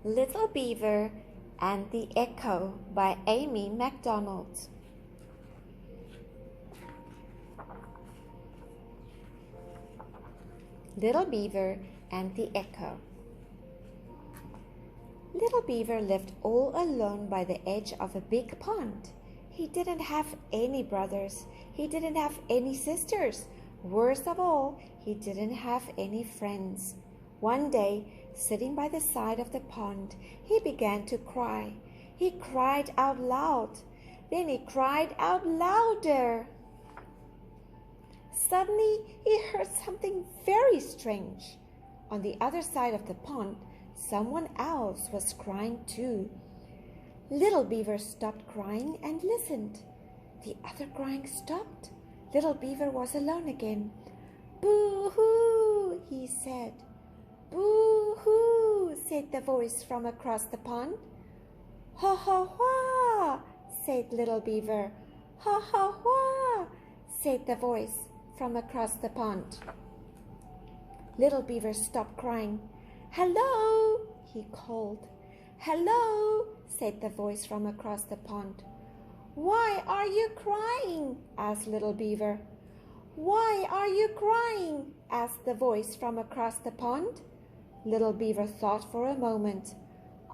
Little Beaver and the Echo by Amy MacDonald. Little Beaver and the Echo. Little Beaver lived all alone by the edge of a big pond. He didn't have any brothers. He didn't have any sisters. Worst of all, he didn't have any friends. One day, sitting by the side of the pond, he began to cry. He cried out loud. Then he cried out louder. Suddenly, he heard something very strange. On the other side of the pond, someone else was crying too. Little Beaver stopped crying and listened. The other crying stopped. Little Beaver was alone again. "Boo-hoo," he said. "Boo-hoo," said the voice from across the pond. "Ha-ha-ha," said Little Beaver. "Ha-ha-ha," said the voice from across the pond. Little Beaver stopped crying. "Hello," he called. "Hello," said the voice from across the pond. "Why are you crying?" asked Little Beaver. "Why are you crying?" asked the voice from across the pond. Little Beaver thought for a moment.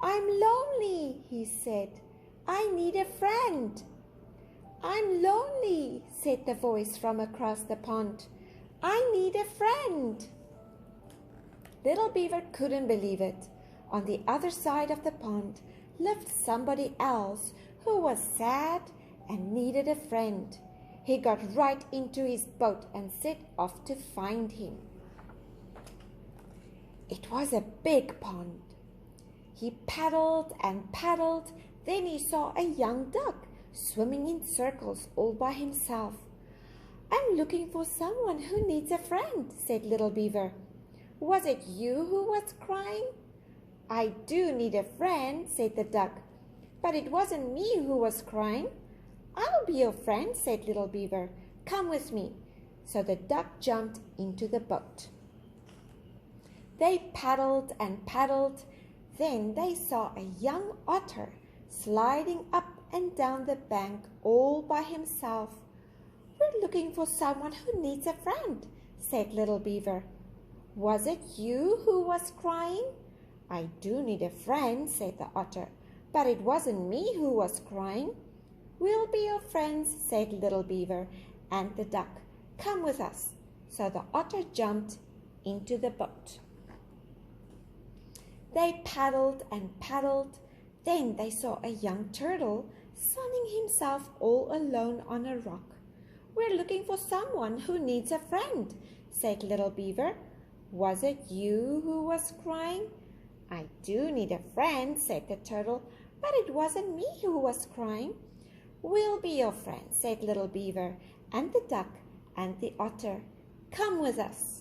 "I'm lonely," he said. "I need a friend." "I'm lonely," said the voice from across the pond. "I need a friend." Little Beaver couldn't believe it. On the other side of the pond lived somebody else who was sad and needed a friend. He got right into his boat and set off to find him. It was a big pond. He paddled and paddled. Then he saw a young duck swimming in circles all by himself. "I'm looking for someone who needs a friend," said Little Beaver. "Was it you who was crying?" "I do need a friend," said the duck. "But it wasn't me who was crying." "I'll be your friend," said Little Beaver. "Come with me." So the duck jumped into the boat. They paddled and paddled. Then they saw a young otter sliding up and down the bank all by himself. "We're looking for someone who needs a friend," said Little Beaver. "Was it you who was crying?" "I do need a friend," said the otter. "But it wasn't me who was crying." "We'll be your friends," said Little Beaver and the duck. "Come with us." So the otter jumped into the boat. They paddled and paddled. Then they saw a young turtle sunning himself all alone on a rock. "We're looking for someone who needs a friend," said Little Beaver. "Was it you who was crying?" "I do need a friend," said the turtle. "But it wasn't me who was crying." "We'll be your friends," said Little Beaver and the duck and the otter. "Come with us."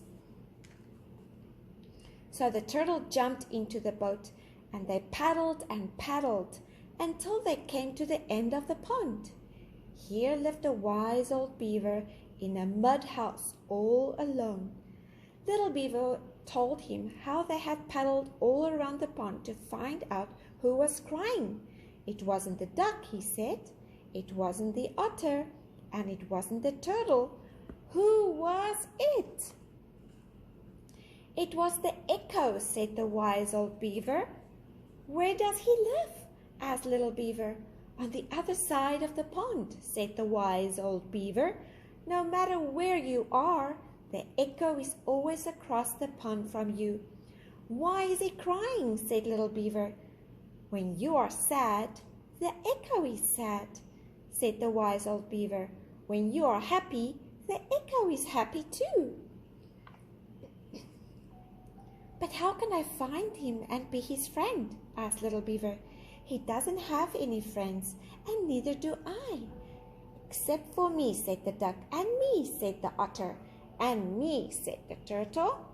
So the turtle jumped into the boat, and they paddled and paddled until they came to the end of the pond. Here lived a wise old beaver in a mud house all alone. Little Beaver told him how they had paddled all around the pond to find out who was crying. It wasn't the duck, he said. It wasn't the otter, and it wasn't the turtle. Who was it? "It was the Echo," said the wise old beaver. "Where does he live?" asked Little Beaver. "On the other side of the pond," said the wise old beaver. "No matter where you are, the Echo is always across the pond from you." "Why is he crying?" said Little Beaver. "When you are sad, the Echo is sad," said the wise old beaver. "When you are happy, the Echo is happy too." "But how can I find him and be his friend?" asked Little Beaver. "He doesn't have any friends, and neither do I." "Except for me," said the duck. "And me," said the otter. "And me," said the turtle.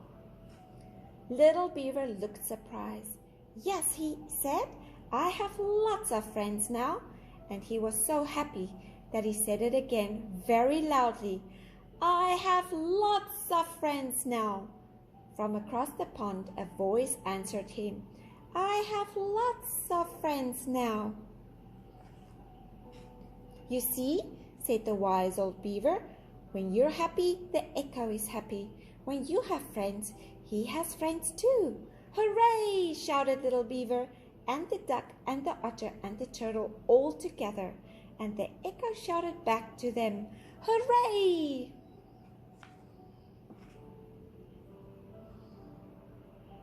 Little Beaver looked surprised. "Yes," he said, "I have lots of friends now." And he was so happy that he said it again very loudly. "I have lots of friends now." From across the pond a voice answered him. I have lots of friends now." "You see," said the wise old beaver, "when you're happy, the echo is happy. When you have friends, he has friends too." "Hooray!" shouted little beaver, and the duck and the otter and the turtle all together, and the echo shouted back to them, "Hooray!"